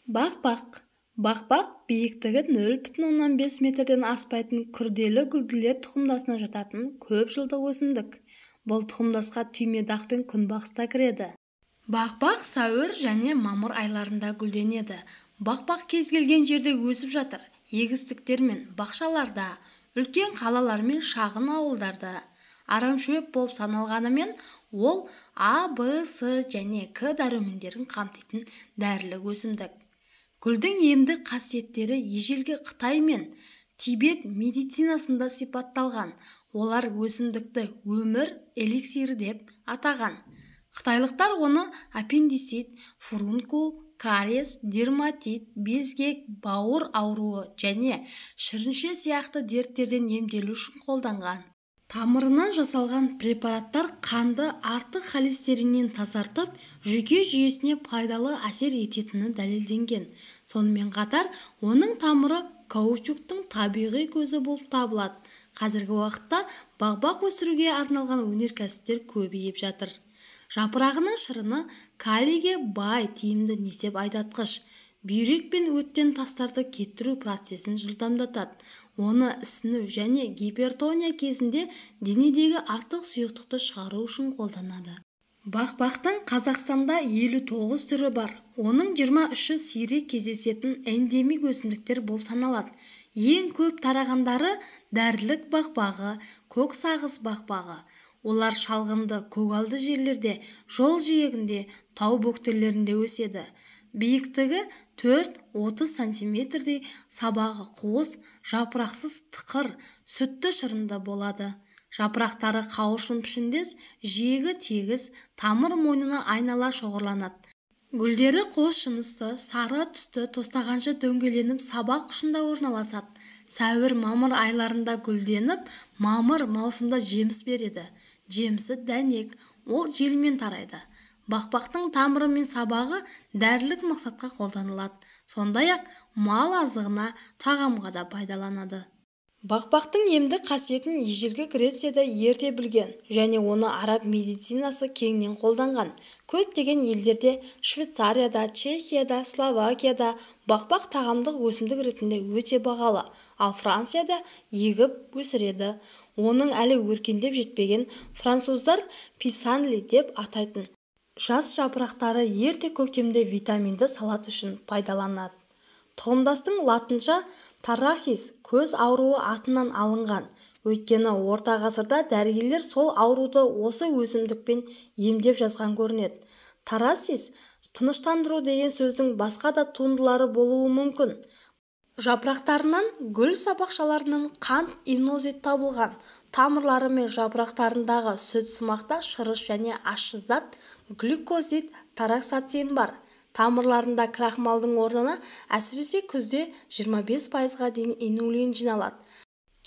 Бақбақ. Бақбақ биіктігі 0,5 метрден аспайтын күрделі гүлділер тұқымдасына жататын көп жылдық өсімдік. Бұл тұқымдасқа түймедақ пен күнбағыс та кіреді. Бақбақ сәуір және мамыр айларында гүлденеді. Бақбақ кез келген жерде өсіп жатыр. Егістіктер мен бақшаларда, үлкен қалалар мен шағын ауылдарда. Арамшөп болып саналғанымен, ол А, Б, С және К дәрумендерін қамтитын дәрілік өсімдік. Гүлдің емдік қасиеттері ежелгі Қытай мен Тибет медицинасында сипатталған. Олар өсімдікті өмір эликсирі деп атаған. Қытайлықтар оны аппендицит, фурункул, кариес, дерматит, безгек, бауыр ауруы және шірінші сияқты дерттерден емделу үшін қолданған. Тамырынан жасалған препараттар қанды артық холестериннен тазартып, жүйке жүйесіне пайдалы әсер ететіні дәлелденген. Сонымен қатар, оның тамыры каучуктың табиғи көзі болып табылады. Қазіргі уақытта бақбақ өсіруге арналған өнеркәсіптер көбейіп жатыр. Жапырағының шырыны калийге бай тиімді несеп айдатқыш. Бүйрек пен өттен тастарды кеттіру процесін жылдамдатады. Оны ісіну және гипертония кезінде денедегі артық сұйықтықты шығару үшін қолданады. Бақбақтың Қазақстанда 59 түрі бар. Оның 23-і сирек кездесетін эндемик өсімдіктер болып саналады. Ең көп тарағандары дәрілік бақбағы, көк сағыз бақбағы. Олар шалғынды көгалды жерлерде, жол жиегінде, тау бөктерлерінде өседі. Биіктігі 4-30 сантиметрдей, сабағы қуыс, жапырақсыз тықыр, сүтті шырынды болады. Жапырақтары қауыршын пішіндес, жиегі тегіс, тамыр мойнына айнала шоғырланады. Гүлдері қос жынысты, сары түсті, тостағанша дөңгеленіп, сабақ ұшында орналасады. Сәуір-мамыр айларында гүлденіп, мамыр-маусымда жеміс береді. Жемісі дәнек, ол желмен тарайды. Бақбақтың тамыры мен сабағы дәрілік мақсатқа қолданылады. Сондай-ақ мал азығына, тағамға да пайдаланады. Бақбақтың емдік қасиетін ежелгі Грецияда ерте білген және оны араб медицинасы кеңінен қолданған. Көптеген елдерде, Швейцарияда, Чехияда, Словакияда бақбақ тағамдық өсімдік ретінде өте бағалы, ал Францияда егіп өсіреді. Оның әлі өркендеп жетпеген француздар писанли деп атайтын. Жас жапырақтары ерте көктемде витаминді салат үшін пайдаланады. Тұқымдастың латынша тарахис көз ауруы атынан алынған. Өйткені орта ғасырда дәрігерлер сол ауруды осы өсімдікпен емдеп жазған көрінеді. Тарасис тыныштандыру деген сөздің басқа да туындылары болуы мүмкін. Жапырақтарынан гүл сабақшаларынан қант инозит табылған. Тамырлары мен жапырақтарындағы сүт сымақта шырыш және ащы зат глюкозид тараксацин бар. Тамырларында крахмалдың орнына әсіресе күзде 25%-ға дейін инулин жиналады.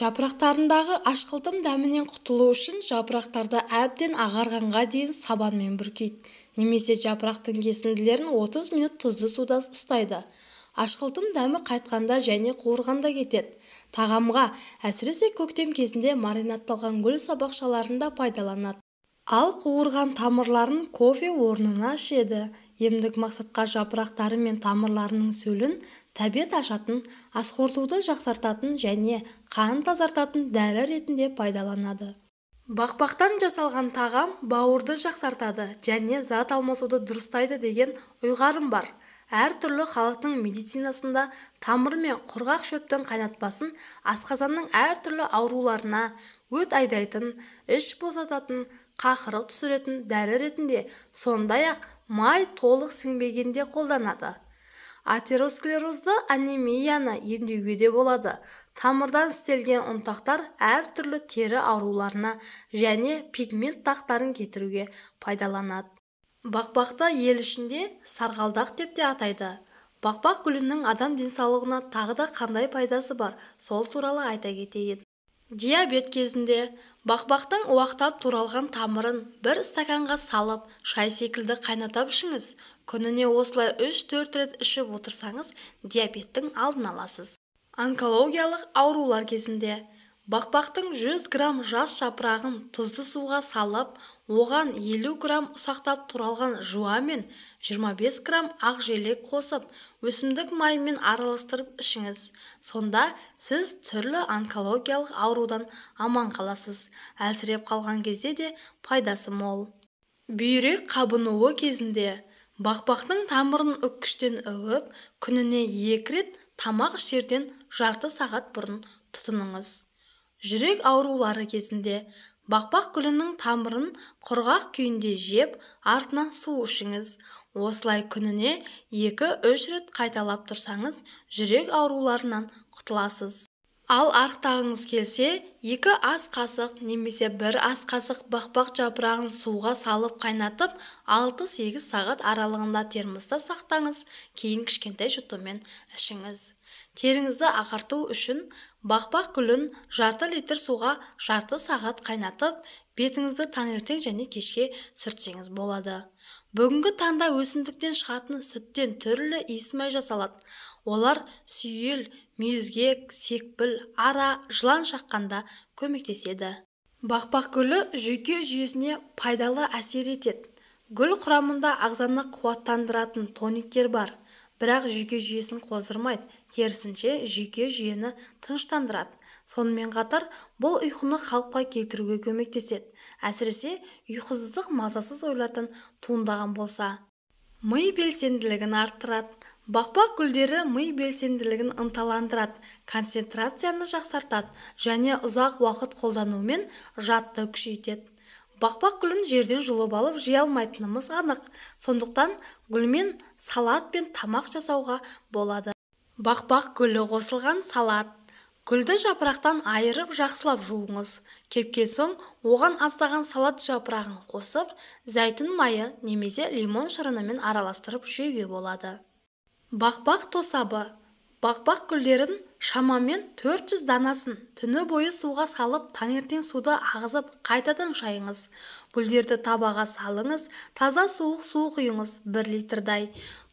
Жапырақтарындағы ашқылтым дәмінен құтылу үшін жапырақтарды әбден ағарғанға дейін сабанмен бүркейді. Немесе жапырақтың кесінділерін 30 минут тұзды суда ұстайды. Ашқылтым дәмі қайтқанда және қуырғанда кетеді. Тағамға, әсіресе көктем кезінде маринадталған гүл сабақшаларында пайдаланады. Ал қуырған тамырларын кофе орнына ішеді. Емдік мақсатқа жапырақтары мен тамырларының сөлін тәбет ашатын, асқортуды жақсартатын және қан тазартатын дәрі ретінде пайдаланады. Бақбақтан жасалған тағам бауырды жақсартады және зат алмасуды дұрыстайды деген ұйғарым бар. Әр түрлі халықтың медицинасында тамыр мен құрғақ шөптің қайнатпасын асқазанның әр түрлі ауруларына, өт айдайтын, іш босататын, қақырық түсіретін дәрі ретінде, сондай-ақ май толық сіңбегенде қолданады. Атеросклерозды анемияны емдеуге де болады. Тамырдан істелген ұнтақтар әр түрлі тері ауруларына және пигмент дақтарын кетіруге пайдаланады. Бақбақты ел ішінде сарғалдақ деп те атайды. Бақбақ гүлінің адам денсаулығына тағы да қандай пайдасы бар, сол туралы айта кетейін. Диабет кезінде бақбақтың уақтап туралған тамырын бір стаканға салып, шай секілді қайнатып ішіңіз. Күніне осылай 3-4 рет ішіп отырсаңыз, диабеттің алдын аласыз. Онкологиялық аурулар кезінде Бақбақтың 100 грамм жас жапырағын тұзды суға салып, оған 50 грамм ұсақтап туралған жуа мен 25 грамм ақ желек қосып, өсімдік майымен араластырып ішіңіз. Сонда сіз түрлі онкологиялық аурудан аман қаласыз. Әлсіреп қалған кезде де пайдасы мол. Бүйрек қабынуы кезінде бақбақтың тамырын үккіштен үгіп, күніне 2 рет тамақ ішерден жарты сағат бұрын тұтыныңыз. Жүрек аурулары кезінде бақбақ гүлінің тамырын құрғақ күйінде жеп, артынан су ішіңіз. Осылай күніне 2-3 рет қайталап тұрсаңыз, жүрек ауруларынан құтыласыз. Ал арықтағыңыз келсе, 2 ас қасық немесе 1 ас қасық бақбақ жапырағын суға салып қайнатып, 6-8 сағат аралығында термоста сақтаңыз, кейін кішкентай жұтумен ішіңіз. Теріңізді ағарту үшін бақбақ гүлін жарты литр суға жарты сағат қайнатып, бетіңізді таңертең және кешке сүртсеңіз болады. Бүгінгі таңда өсімдіктен шығатын сүттен түрлі иіс май жасалады. Олар сүйел, мүйізгек, секпіл, ара, жылан шаққанда көмектеседі. Бақбақ гүлі жүйке жүйесіне пайдалы әсер етеді. Гүл құрамында ағзаны қуаттандыратын тониктер бар, бірақ жүйке жүйесін қоздырмайды, керісінше жүйке жүйені тыныштандырады. Сонымен қатар, бұл ұйқыны қалыпқа келтіруге көмектеседі. Әсіресе ұйқысыздық мазасыз ойлардан туындаған болса. Ми белсенділігін арттырады. Бақбақ гүлдері ми белсенділігін ынталандырады, концентрацияны жақсартады және ұзақ уақыт қолданумен жадты күшейтеді. Бақбақ гүлін жерден жұлып алып жия алмайтынымыз анық. Сондықтан гүлмен салат пен тамақ жасауға болады. Бақбақ гүлі қосылған салат. Гүлді жапырақтан айырып жақсылап жуыңыз. Кепкен соң оған аздаған салат жапырағын қосып, зәйтүн майы немесе лимон шырынымен араластырып жеуге болады. Бақбақ тосабы. Бақбақ гүлдерін шамамен 400 данасын түні бойы суға салып, таңертең суды ағызып, қайтадан шайыңыз. Гүлдерді табаға салыңыз, таза суық су құйыңыз, 1 литрдай.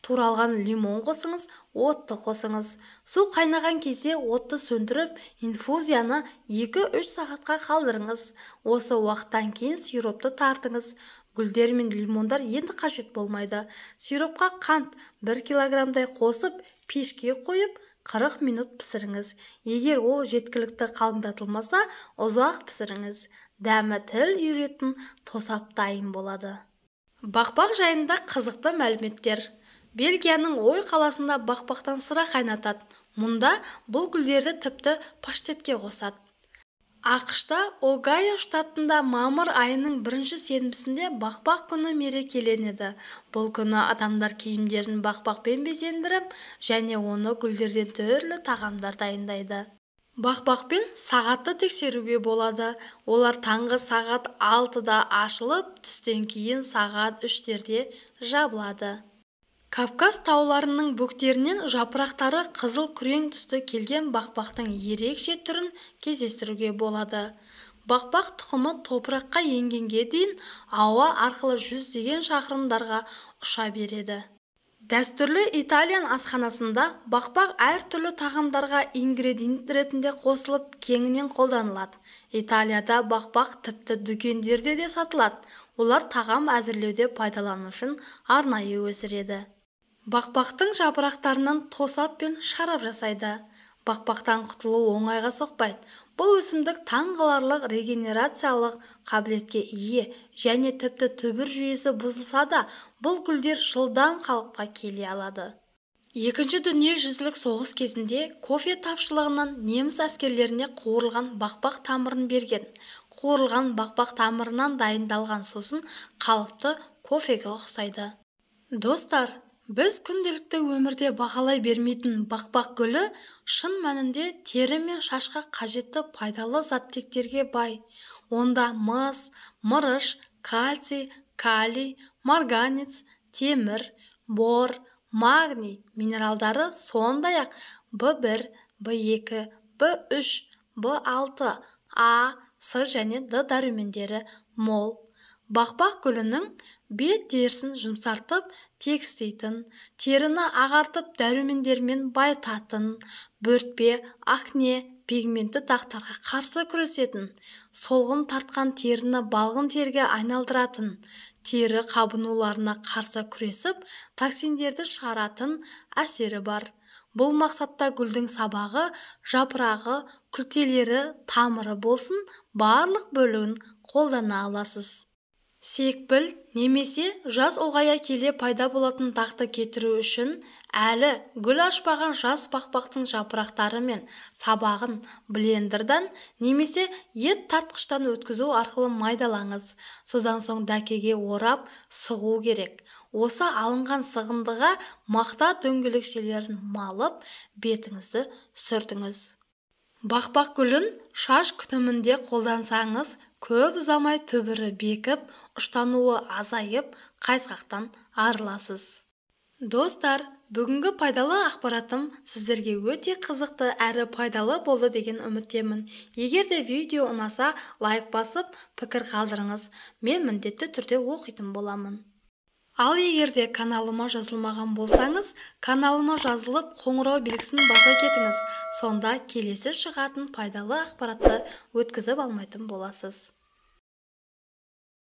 Туралған лимон қосыңыз, отты қосыңыз. Су қайнаған кезде отты сөндіріп, инфузияны 2-3 сағатқа қалдырыңыз. Осы уақыттан кейін сиропты тартыңыз. Гүлдер мен лимондар енді қажет болмайды. Сиропқа қант 1 килограммдай қосып, пешке қойып 40 минут пісіріңіз. Егер ол жеткілікті қалыңдатылмаса, ұзақ пісіріңіз. Дәмі тіл үйіретін тосап дайын болады. Бақбақ жайында қызықты мәліметтер. Бельгияның Ой қаласында бақбақтан сыра қайнатады. Мұнда бұл гүлдерді тіпті паштетке қосады. ақш-та Огайо штатында мамыр айының 1 сенбісінде бақбақ күні мерекеленеді. Бұл күні адамдар киімдерін бақбақпен безендіріп, және оны гүлдерден түрлі тағамдар дайындайды. Бақбақпен сағатты тексеруге болады. Олар таңғы сағат 6-да ашылып, түстен кейін сағат 3-терде жабылады. Кавказ тауларының бөктерінен жапырақтары қызыл күрең түсті келген бақбақтың ерекше түрін кездестіруге болады. Бақбақ тұқымы топыраққа енгенге дейін ауа арқылы 100 шақырымдарға ұша береді. Дәстүрлі Италиян асханасында бақбақ әртүрлі тағамдарға ингредиент ретінде қосылып, кеңінен қолданылады. Италияда бақбақ тіпті дүкендерде де сатылады. Олар тағам әзірлеуде пайдалану үшін арнайы өсіреді. Бақбақтың жапырақтарынан тосап пен шарап жасайды. Бақбақтан құтылу оңайға соқпайды. Бұл өсімдік таңғаларлық регенерациялық қабілетке ие және тіпті түбір жүйесі бұзылса да, бұл гүлдер жылдам қалыпқа келе алады. Екінші дүниежүзілік соғыс кезінде кофе тапшылығынан неміс әскерлеріне қуырылған бақбақ тамырын берген. Қуырылған бақбақ тамырынан дайындалған сусын қалыпты кофеге ұқсайды. Достар, біз күнделікті өмірде бағалай бермейтін бақбақ гүлі шын мәнінде тері мен шашқа қажетті пайдалы заттектерге бай. Онда мыс, мырыш, кальций, калий, марганец, темір, бор, магний минералдары, сондай-ақ В1, В2, В3, В6, А, С және Д дәрумендері мол. Бақбақ гүлінің бет терісін жұмсартып, тегістейтін, теріні ағартып дәрумендермен байтатын, бөртпе, акне, пигментті дақтарға қарсы күресетін, солғын тартқан теріні балғын терге айналдыратын, тері қабынуларына қарсы күресіп, токсиндерді шығаратын әсері бар. Бұл мақсатта гүлдің сабағы, жапырағы, күлтелері, тамыры болсын, барлық бөлігін қолдана аласыз. Секпіл немесе жас ұлғая келе пайда болатын дақты кетіру үшін әлі гүл ашпаған жас бақбақтың жапырақтары мен сабағын блендердан немесе ет тартқыштан өткізу арқылы майдалаңыз. Содан соң дәкеге орап сығу керек. Осы алынған сығындыға мақта дөңгелекшелерін малып, бетіңізді сүртіңіз. Бақбақ гүлін шаш күтімінде қолдансаңыз, көп ұзамай түбірі бекіп, ұштануы азайып, қайсқақтан арыласыз. Достар, бүгінгі пайдалы ақпаратым сіздерге өте қызықты әрі пайдалы болды деген үміттемін. Егер де видео ұнаса, лайк басып, пікір қалдырыңыз. Мен міндетті түрде оқитын боламын. Ал егерде каналыма жазылмаған болсаңыз, каналыма жазылып, қоңырау белгісін баса кетіңіз. Сонда келесі шығатын пайдалы ақпаратты өткізіп алмайтын боласыз.